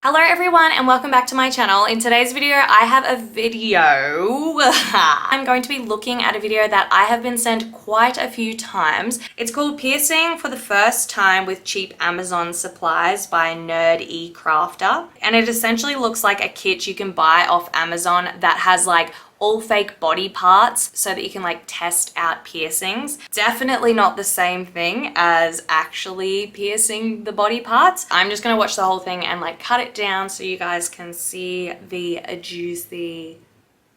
Hello everyone and welcome back to my channel. In today's video, I have a video. I'm going to be looking at a video that I have been sent quite a few times. It's called Piercing for the First Time with Cheap Amazon Supplies by Nerd Crafter. And it essentially looks like a kit you can buy off Amazon that has like all fake body parts so that you can like test out piercings. Definitely not the same thing as actually piercing the body parts. I'm just gonna watch the whole thing and like cut it down so you guys can see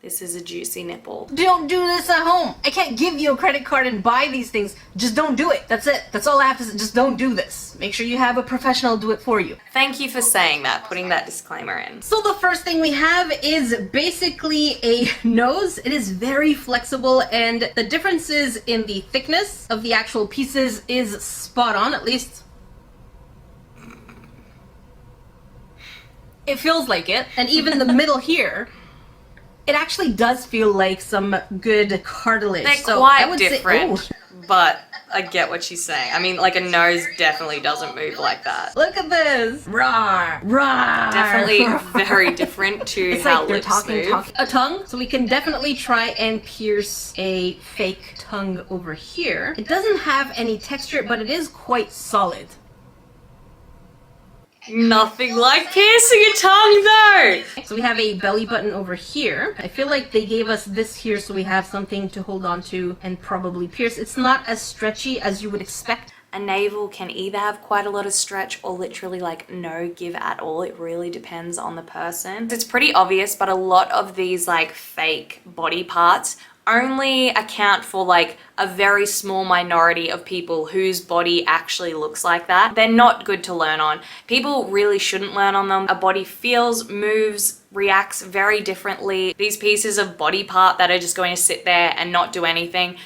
this is a juicy nipple. Don't do this at home. I can't give you a credit card and buy these things. Just don't do it. That's it. That's all I have to say. Just don't do this. Make sure you have a professional do it for you. Thank you for saying that, putting that disclaimer in. So the first thing we have is basically a nose. It is very flexible and the differences in the thickness of the actual pieces is spot on, at least. It feels like it. And even in the middle here, it actually does feel like some good cartilage. They're so quite I would different, say, but I get what she's saying. I mean, like a nose definitely doesn't move like that. look at this. Rawr, rawr. Definitely very different to It's how like they're lips move. talking. A tongue, so we can definitely try and pierce a fake tongue over here. It doesn't have any texture, but it is quite solid. Nothing like piercing a tongue though! So we have a belly button over here. I feel like they gave us this here so we have something to hold on to and probably pierce. It's not as stretchy as you would expect. A navel can either have quite a lot of stretch or literally like no give at all. It really depends on the person. It's pretty obvious, but a lot of these like fake body parts only account for like a very small minority of people whose body actually looks like that. They're not good to learn on. People really shouldn't learn on them. A body feels, moves, reacts very differently. These pieces of body part that are just going to sit there and not do anything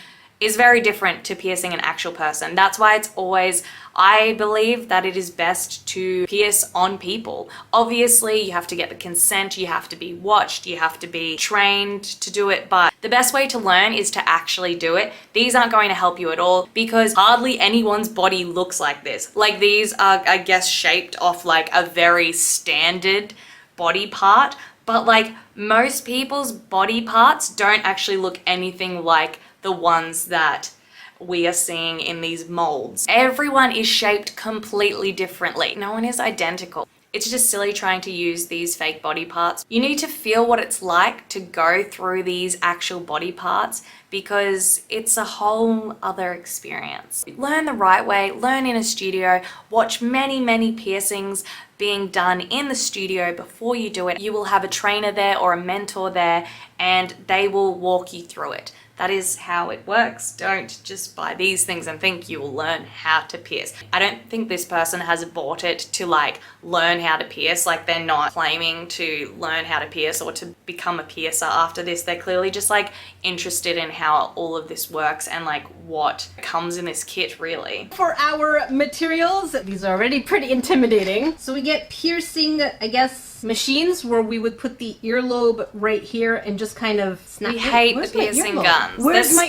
is very different to piercing an actual person. That's why it's always, I believe that it is best to pierce on people. Obviously, you have to get the consent, you have to be watched, you have to be trained to do it, but the best way to learn is to actually do it. These aren't going to help you at all because hardly anyone's body looks like this. Like these are, I guess, shaped off like a very standard body part, but like most people's body parts don't actually look anything like the ones that we are seeing in these molds. Everyone is shaped completely differently. No one is identical. It's just silly trying to use these fake body parts. You need to feel what it's like to go through these actual body parts because it's a whole other experience. Learn the right way, learn in a studio, watch many piercings being done in the studio before you do it. You will have a trainer there or a mentor there and they will walk you through it. That is how it works. Don't just buy these things and think you will learn how to pierce. I don't think this person has bought it to like learn how to pierce. Like they're not claiming to learn how to pierce or to become a piercer after this. They're clearly just like interested in how all of this works and like what comes in this kit really. For our materials, these are already pretty intimidating. So we get piercing, I guess, machines where we would put the earlobe right here and just kind of snap. We hate the piercing guns.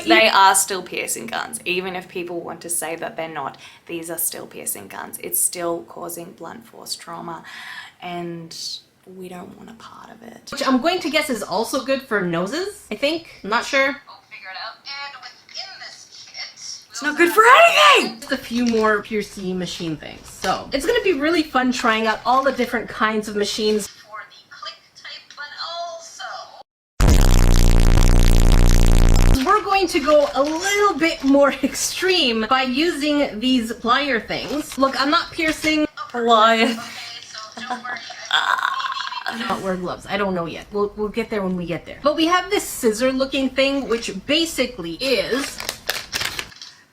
They are still piercing guns. Even if people want to say that they're not, these are still piercing guns. It's still causing blunt force trauma and we don't want a part of it. Which I'm going to guess is also good for noses, I think. I'm not sure. I'll figure it out. And within this kit, It's not good for anything! Just a few more piercing machine things. So it's going to be really fun trying out all the different kinds of machines. for the click type, but also We're going to go a little bit more extreme by using these plier things. Look, I'm not piercing. Why? okay, so don't worry. Not wear gloves. I don't know yet. We'll get there when we get there. But we have this scissor looking thing, which basically is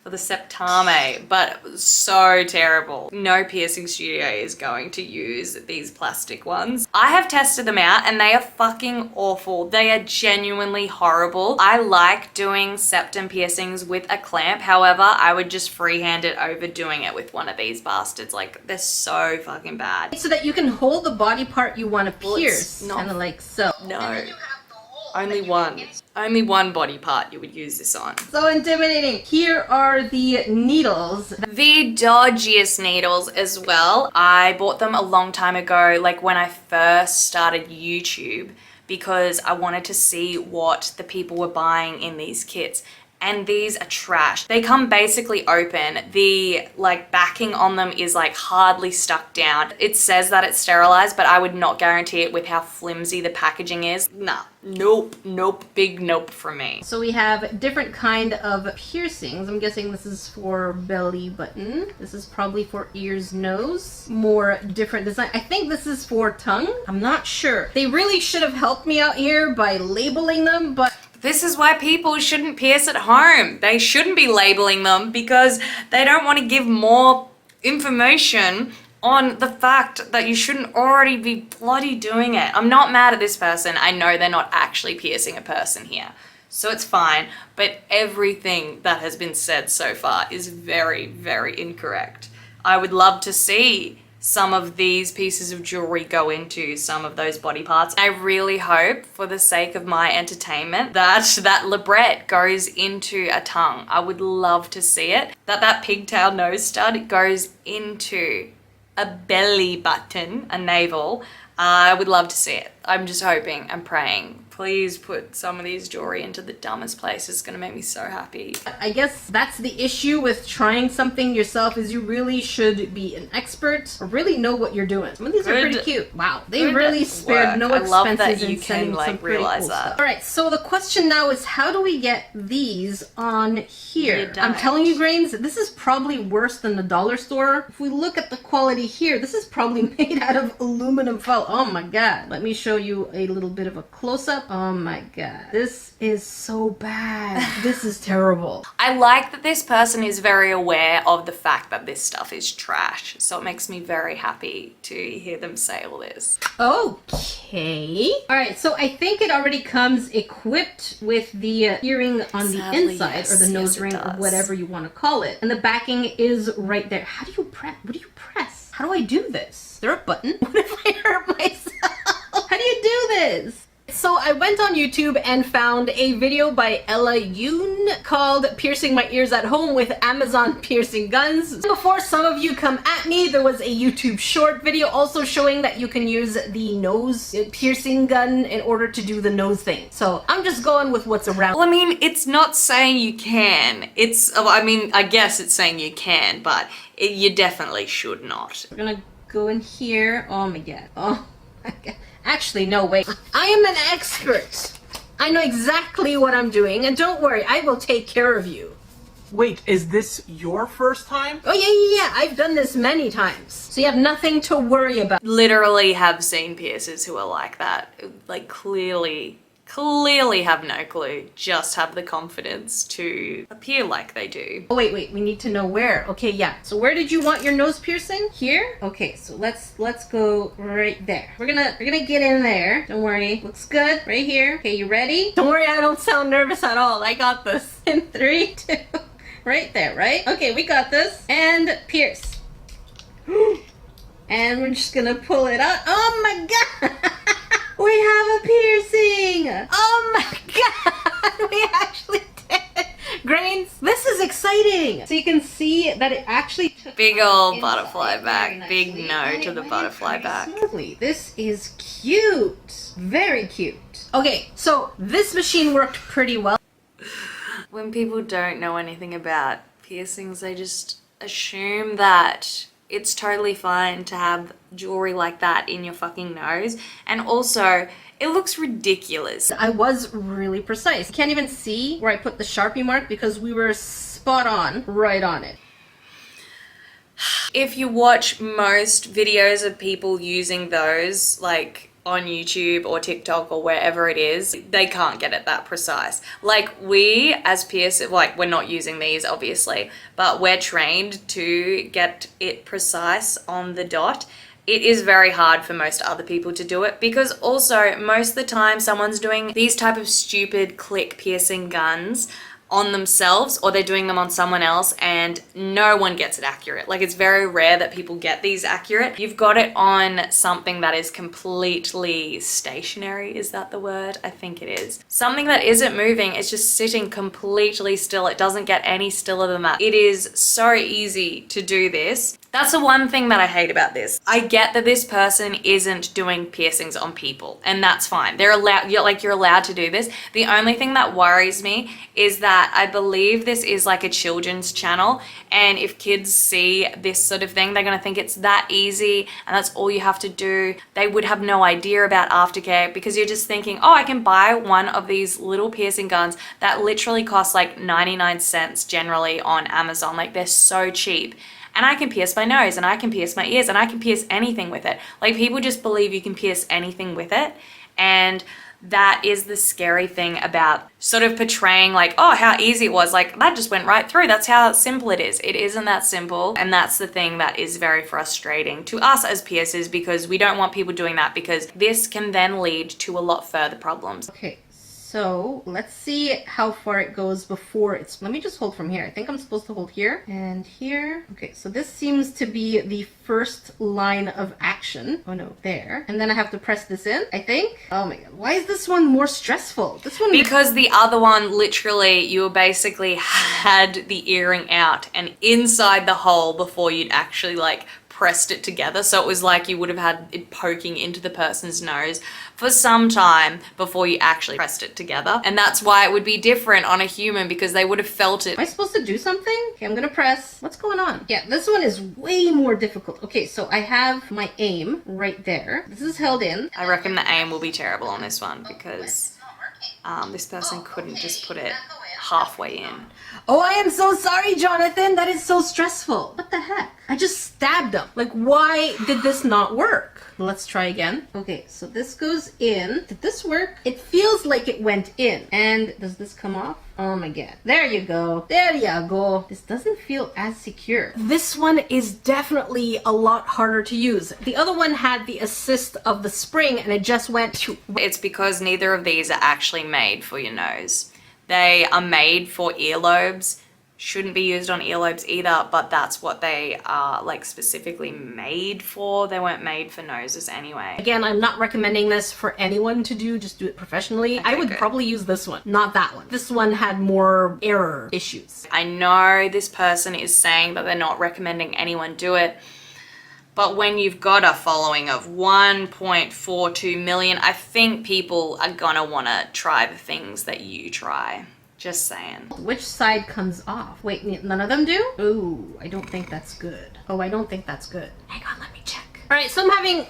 For the septame, but so terrible. No piercing studio is going to use these plastic ones. I have tested them out and they are fucking awful. They are genuinely horrible. I like doing septum piercings with a clamp. However, I would just freehand it over doing it with one of these bastards. Like, they're so fucking bad. so that you can hold the body part you want to Well, it's pierce. not- Kind of like so. No. You have the hole Only one. Only one body part you would use this on. So intimidating. Here are the needles. The dodgiest needles as well. I bought them a long time ago, like when I first started YouTube, because I wanted to see what the people were buying in these kits. And these are trash. They come basically open. The like backing on them is like hardly stuck down. It says that it's sterilized, but I would not guarantee it with how flimsy the packaging is. Nah, nope, nope, big nope from me. So we have different kind of piercings. I'm guessing this is for belly button. This is probably for ears, nose. More different design. I think this is for tongue. I'm not sure. They really should have helped me out here by labeling them, but this is why people shouldn't pierce at home. They shouldn't be labeling them because they don't want to give more information on the fact that you shouldn't already be bloody doing it. I'm not mad at this person. I know they're not actually piercing a person here, so it's fine. But everything that has been said so far is very, very incorrect. I would love to see some of these pieces of jewelry go into some of those body parts. I really hope, for the sake of my entertainment, that labret goes into a tongue. I would love to see it. That pigtail nose stud goes into a belly button, a navel. I would love to see it. I'm just hoping and praying. Please put some of these jewelry into the dumbest place. It's gonna make me so happy. I guess that's the issue with trying something yourself, is you really should be an expert or really know what you're doing. Some of these are pretty cute. Wow, they really spared no expenses. I love that you in sending can like some pretty realize cool that. stuff. All right, so the question now is, how do we get these on here? You don't. I'm telling you, Grains, this is probably worse than the dollar store. If we look at the quality here, this is probably made out of aluminum foil. Oh my god. Let me show you a little bit of a close-up. Oh my god. This is so bad. This is terrible. I like that this person is very aware of the fact that this stuff is trash. So it makes me very happy to hear them say all this. Okay. All right, so I think it already comes equipped with the earring on the Sadly, inside, yes. or the nose Yes, it ring, or does. whatever you want to call it. And the backing is right there. How do you press? What do you press? How do I do this? Is there a button? What if I hurt myself? How do you do this? So I went on YouTube and found a video by Ella Yoon called Piercing My Ears at Home with Amazon Piercing Guns. Before some of you come at me, there was a YouTube short video also showing that you can use the nose piercing gun in order to do the nose thing. So I'm just going with what's around. Well, I mean, it's not saying you can. I mean, I guess it's saying you can, but you definitely should not. We're gonna go in here. Oh my god. Oh my god. Actually, no, wait. I am an expert. I know exactly what I'm doing, and don't worry, I will take care of you. Wait, is this your first time? Oh, yeah. I've done this many times. So you have nothing to worry about. Literally have seen piercers who are like that. Like clearly have no clue, just have the confidence to appear like they do. Oh, wait, we need to know where. Okay, yeah. So where did you want your nose piercing? Here? Okay, so let's go right there. We're gonna get in there. Don't worry. Looks good. Right here. Okay, you ready? Don't worry, I don't sound nervous at all. I got this. In 3, 2, right there, right? Okay, we got this. And pierce. And we're just gonna pull it out. Oh my god! We have a piercing! Oh my god! We actually did! Grains, this is exciting! So you can see that it actually took Big ol' inside butterfly very back. nicely, Big no and to it the went butterfly pretty back. smoothly. This is cute! Very cute. Okay, so this machine worked pretty well. When people don't know anything about piercings, they just assume that it's totally fine to have jewelry like that in your fucking nose. And also, it looks ridiculous. I was really precise. You can't even see where I put the Sharpie mark because we were spot on, right on it. If you watch most videos of people using those, like on YouTube or TikTok or wherever it is, they can't get it that precise. Like we as piercers, like we're not using these obviously, but we're trained to get it precise on the dot. It is very hard for most other people to do it because also most of the time someone's doing these type of stupid click piercing guns on themselves or they're doing them on someone else, and no one gets it accurate. Like, it's very rare that people get these accurate. You've got it on something that is completely stationary. Is that the word? I think it is. Something that isn't moving. It's just sitting completely still. It doesn't get any stiller than that. It is so easy to do this. That's the one thing that I hate about this. I get that this person isn't doing piercings on people, and that's fine. They're allowed, you're allowed to do this. The only thing that worries me is that I believe this is like a children's channel, and if kids see this sort of thing, they're gonna think it's that easy and that's all you have to do. They would have no idea about aftercare because you're just thinking, oh, I can buy one of these little piercing guns that literally cost like 99 cents generally on Amazon. Like, they're so cheap. And I can pierce my nose, and I can pierce my ears, and I can pierce anything with it. Like, people just believe you can pierce anything with it. And that is the scary thing about sort of portraying like, oh, how easy it was. Like, that just went right through. That's how simple it is. It isn't that simple. And that's the thing that is very frustrating to us as piercers, because we don't want people doing that, because this can then lead to a lot further problems. Okay. So let's see how far it goes before it's, let me just hold from here. I think I'm supposed to hold here and here. Okay, so this seems to be the first line of action. Oh no, there. And then I have to press this in, I think. Oh my God, why is this one more stressful? This one— Because the other one, literally, you basically had the earring out and inside the hole before you'd actually like pressed it together. So it was like you would have had it poking into the person's nose for some time before you actually pressed it together. And that's why it would be different on a human, because they would have felt it. Am I supposed to do something? Okay, I'm gonna press. What's going on? Yeah, this one is way more difficult. Okay, so I have my aim right there. This is held in. I reckon the aim will be terrible on this one, because this person couldn't just put it halfway in. Oh, I am so sorry, Jonathan. That is so stressful. What the heck? I just stabbed him. Like, why did this not work? Let's try again. Okay, so this goes in. Did this work? It feels like it went in. And does this come off? Oh my God. There you go. There you go. This doesn't feel as secure. This one is definitely a lot harder to use. The other one had the assist of the spring and it just went. It's because neither of these are actually made for your nose. They are made for earlobes. Shouldn't be used on earlobes either, but that's what they are like specifically made for. They weren't made for noses anyway. Again, I'm not recommending this for anyone to do. Just do it professionally. I would probably use this one, not that one. This one had more error issues. I know this person is saying that they're not recommending anyone do it, but when you've got a following of 1.42 million, I think people are gonna wanna try the things that you try. Just saying. Which side comes off? Wait, none of them do? Ooh, I don't think that's good. Oh, I don't think that's good. Hang on, let me check. All right, so I'm having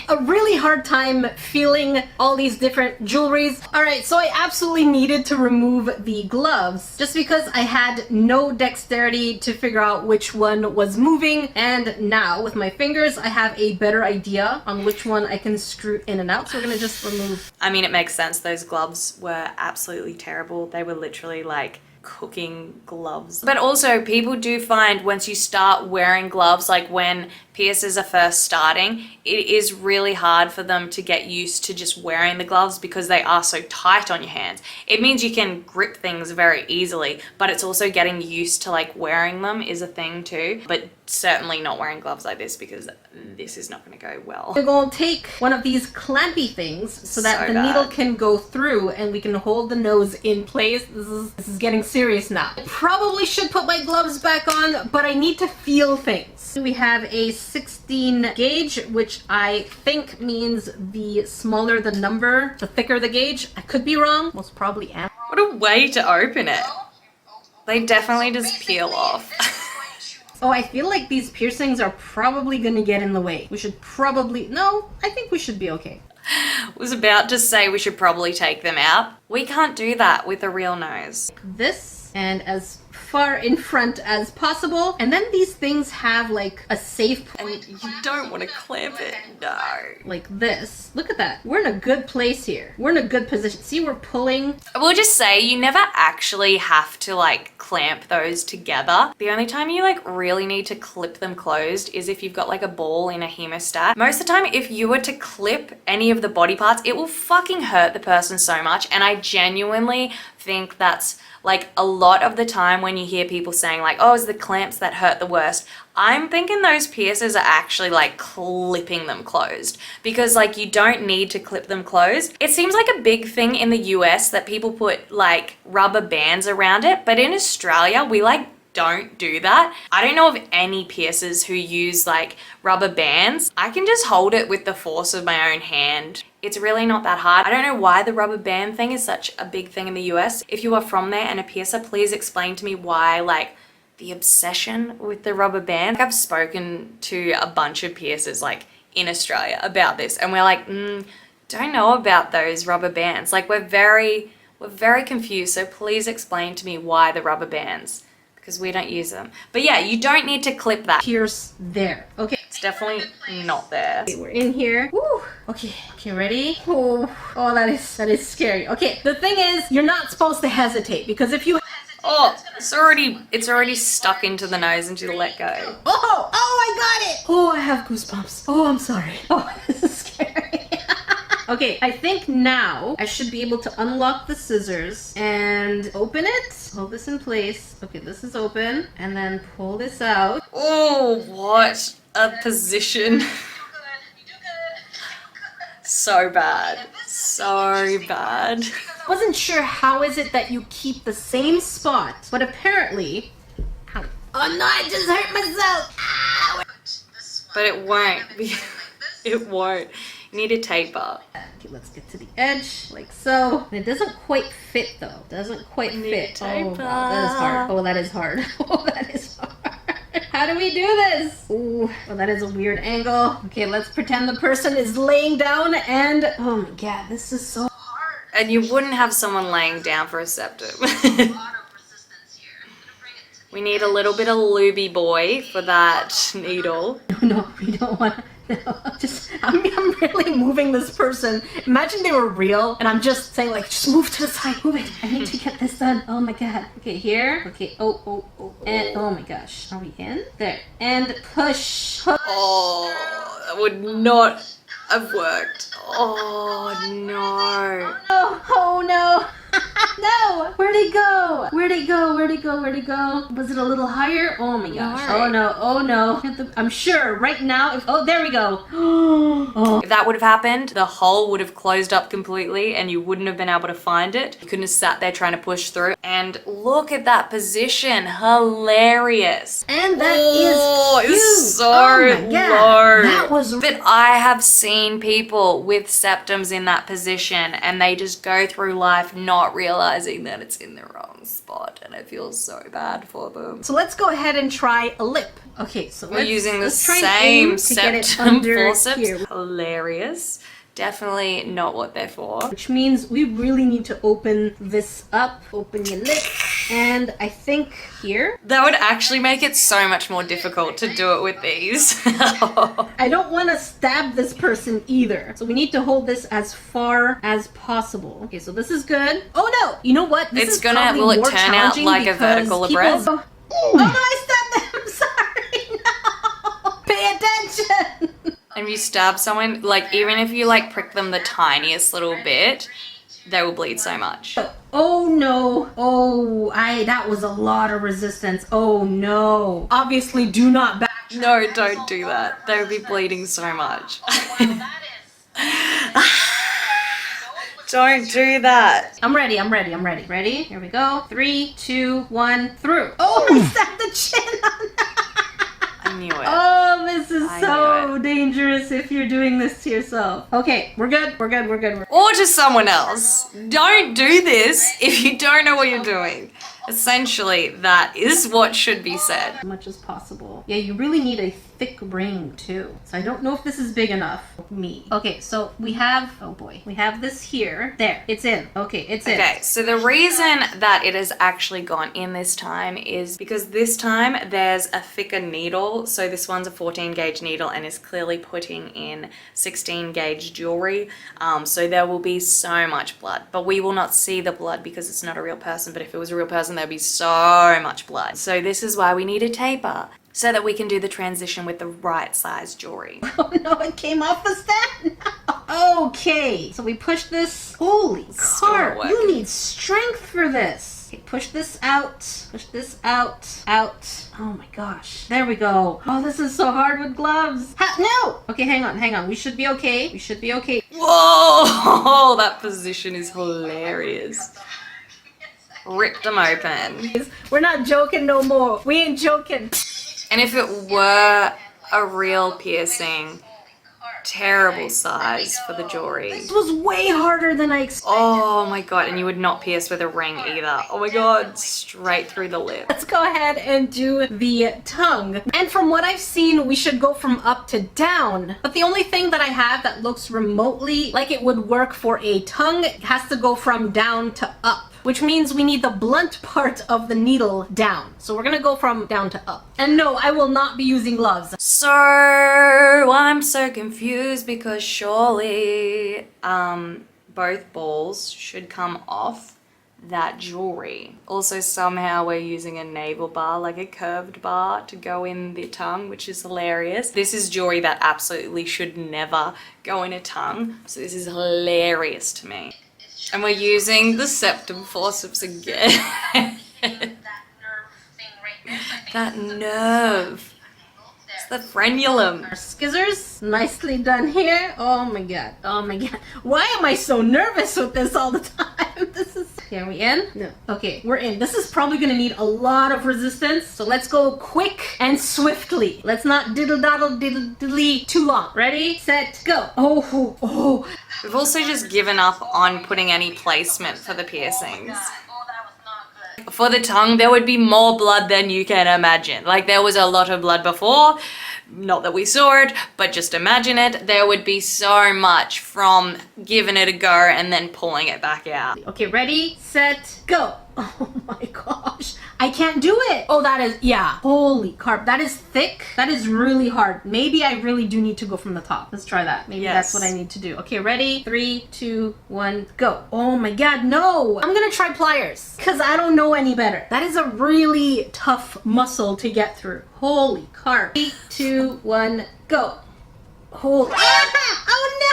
a really hard time feeling all these different jewelries. All right, so I absolutely needed to remove the gloves just because I had no dexterity to figure out which one was moving. And now with my fingers, I have a better idea on which one I can screw in and out. So we're gonna just remove. I mean, it makes sense. Those gloves were absolutely terrible. They were literally like cooking gloves. But also, people do find once you start wearing gloves, like when piercers are first starting, it is really hard for them to get used to just wearing the gloves because they are so tight on your hands. It means you can grip things very easily, but it's also getting used to like wearing them is a thing too. But certainly not wearing gloves like this, because this is not going to go well. We're going to take one of these clampy things so that the needle can go through and we can hold the nose in place. This is getting serious now. I probably should put my gloves back on, but I need to feel things. We have a 16 gauge, which I think means the smaller the number, the thicker the gauge. I could be wrong. Most probably am. What a way to open it. They definitely just peel off. Oh, I feel like these piercings are probably gonna get in the way. We should probably, no, I think we should be okay. Was about to say we should probably take them out. We can't do that with a real nose. This and as far in front as possible. And then these things have like a safe point. And you don't want to clamp it, no. Like this. Look at that. We're in a good place here. We're in a good position. See, we're pulling. I will just say you never actually have to like clamp those together. The only time you like really need to clip them closed is if you've got like a ball in a hemostat. Most of the time, if you were to clip any of the body parts, it will fucking hurt the person so much. And I genuinely think that's like a lot of the time when you hear people saying like, oh, it's the clamps that hurt the worst. I'm thinking those piercers are actually like clipping them closed, because like you don't need to clip them closed. It seems like a big thing in the US that people put like rubber bands around it, but in Australia we like don't do that. I don't know of any piercers who use like rubber bands. I can just hold it with the force of my own hand. It's really not that hard. I don't know why the rubber band thing is such a big thing in the US. If you are from there and a piercer, please explain to me why like the obsession with the rubber band. I've spoken to a bunch of piercers like in Australia about this, and we're like, don't know about those rubber bands. Like we're very confused. So please explain to me why the rubber bands, because we don't use them. But yeah, you don't need to clip that. Pierce there. Okay. It's definitely not there. Okay, we're in here. Woo. Okay, ready? Oh, that is scary. Okay, the thing is, you're not supposed to hesitate, because if you Oh, it's already stuck into the nose and you let go. Oh, I got it. Oh, I have goosebumps. Oh, I'm sorry. Oh, this is scary. Okay, I think now I should be able to unlock the scissors and open it. Hold this in place. Okay, this is open. And then pull this out. Oh, what a position. So bad. So bad. Wasn't sure how is it that you keep the same spot, but apparently... Ow. Oh no, I just hurt myself. Ow. But it won't. It won't. You need a taper. Okay, let's get to the edge, like so. And it doesn't quite fit though. Doesn't quite fit. Oh, wow, that is hard. Oh, that is hard. Oh, that is hard. How do we do this? Ooh, oh, that is a weird angle. Okay, let's pretend the person is laying down and... Oh my god, this is so hard. And you wouldn't have someone laying down for a septum. We need a little bit of lubey boy for that needle. No, we don't want to. No, I'm really moving this person. Imagine they were real and I'm just saying like, just move to the side, move it. I need to get this done. Oh my god. Okay, here. Okay, oh. And oh my gosh. Are we in? There. And push. Oh, that would not have worked. Oh no. Oh no. No! Where'd it go? Where'd it go? Was it a little higher? Oh my gosh. No. Oh no. I'm sure right now oh, there we go. Oh. If that would have happened, the hole would have closed up completely and you wouldn't have been able to find it. You couldn't have sat there trying to push through. And look at that position. Hilarious. And that is cute. It's so oh my God. low. That was... But I have seen people with septums in that position and they just go through life not realizing that it's in the wrong spot, and I feel so bad for them. So let's go ahead and try a lip. Okay, so we're using the try and same septum forceps. Hilarious. Definitely not what they're for. Which means we really need to open this up. Open your lip. And I think here. That would actually make it so much more difficult to do it with these. I don't want to stab this person either. So we need to hold this as far as possible. Okay, so this is good. Oh no! You know what? This is probably will it more turn out like a vertical abreast? Oh no, I stabbed them! Sorry, no! Pay attention! And you stab someone, like even if you like prick them the tiniest little bit, they will bleed so much. Oh no. Oh, that was a lot of resistance. Oh no. Obviously do not back. No, don't do that. They would be bleeding so much. Don't do that. I'm ready. Ready? Here we go. 3, 2, 1, through. Oh, I stabbed the chin on that. I knew it. Oh, this is so dangerous if you're doing this to yourself. Okay, we're good. Or to someone else. Don't do this if you don't know what you're doing. Essentially, that is what should be said. As much as possible. Yeah, you really need a thick ring too. So I don't know if this is big enough for me. Okay, so we have, oh boy, we have this here. There, it's in. Okay, it's in. Okay, so the reason that it has actually gone in this time is because this time there's a thicker needle. So this one's a 14 gauge needle and is clearly putting in 16 gauge jewelry. So there will be so much blood, but we will not see the blood because it's not a real person. But if it was a real person, there'd be so much blood. So this is why we need a taper, so that we can do the transition with the right size jewelry. Oh no, it came off the stand. Okay, so we push this. Holy carp, you need strength for this. Okay, push this out, out. Oh my gosh, there we go. Oh, this is so hard with gloves. No! Okay, hang on. We should be okay. Whoa, that position is hilarious. Ripped them open. We're not joking no more. We ain't joking. And if it were a real piercing, terrible size for the jewelry. This was way harder than I expected. Oh my god, and you would not pierce with a ring either. Oh my god, straight through the lip. Let's go ahead and do the tongue. And from what I've seen, we should go from up to down. But the only thing that I have that looks remotely like it would work for a tongue has to go from down to up, which means we need the blunt part of the needle down. So we're gonna go from down to up. And no, I will not be using gloves. So I'm so confused because surely both balls should come off that jewelry. Also, somehow we're using a navel bar, like a curved bar, to go in the tongue, which is hilarious. This is jewelry that absolutely should never go in a tongue, so this is hilarious to me. And we're using the septum forceps again. That nerve. It's the frenulum. Our scissors, nicely done here. Oh my god. Why am I so nervous with this all the time? This is... Okay, are we in? No. Okay, we're in. This is probably gonna need a lot of resistance, so let's go quick and swiftly. Let's not diddle-daddle-diddle-diddly too long. Ready, set, go. Oh. We've also just given up on putting any placement for the piercings. For the tongue, there would be more blood than you can imagine. Like, there was a lot of blood before. Not that we saw it, but just imagine it. There would be so much from giving it a go and then pulling it back out. Okay, ready, set, go. Oh my gosh. I can't do it. Oh, that is, yeah. Holy carp. That is thick. That is really hard. Maybe I really do need to go from the top. Let's try that. Maybe that's what I need to do. Okay, ready? 3, 2, 1, go. Oh my god, no. I'm gonna try pliers because I don't know any better. That is a really tough muscle to get through. Holy carp. 3, 2, 1, go. Holy. Ah! Oh no!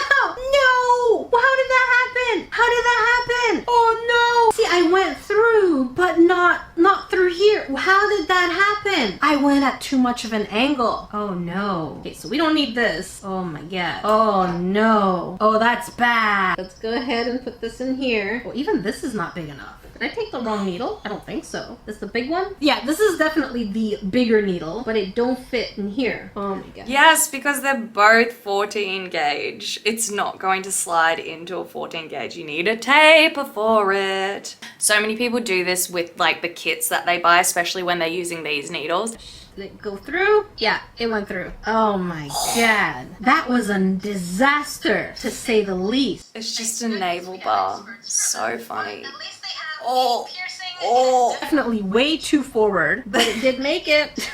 No! How did that happen? Oh no! See, I went through, but not through here. How did that happen? I went at too much of an angle. Oh no. Okay, so we don't need this. Oh my god. Oh no. Oh, that's bad. Let's go ahead and put this in here. Well, even this is not big enough. Did I take the wrong needle? I don't think so. This the big one? Yeah, this is definitely the bigger needle, but it don't fit in here. Oh my god. Yes, because they're both 14 gauge. It's not going to slide into a 14 gauge. You need a taper for it. So many people do this with like the kits that they buy, especially when they're using these needles. Did it go through? Yeah, it went through. Oh my god. That was a disaster, to say the least. It's just a navel bar. So funny. Oh. Definitely way too forward, but it did make it.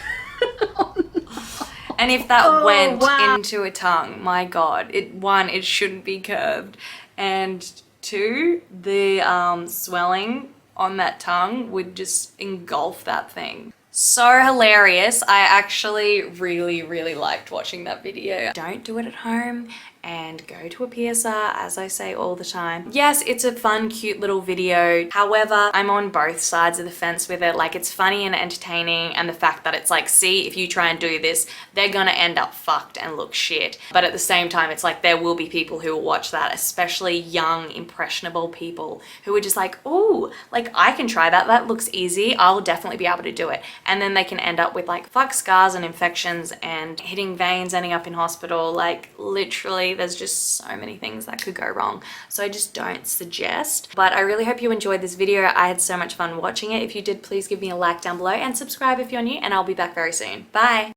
And if that went into a tongue, my god, it shouldn't be curved. And 2, the swelling on that tongue would just engulf that thing. So hilarious. I actually really liked watching that video. Don't do it at home and go to a piercer, as I say all the time. Yes, it's a fun, cute little video. However, I'm on both sides of the fence with it. Like, it's funny and entertaining, and the fact that it's like, see, if you try and do this, they're gonna end up fucked and look shit. But at the same time, it's like there will be people who will watch that, especially young, impressionable people who are just like, oh, like I can try that. That looks easy. I'll definitely be able to do it. And then they can end up with like fuck scars and infections and hitting veins, ending up in hospital. Like, literally, there's just so many things that could go wrong. So I just don't suggest. But I really hope you enjoyed this video. I had so much fun watching it. If you did, please give me a like down below and subscribe if you're new, and I'll be back very soon. Bye.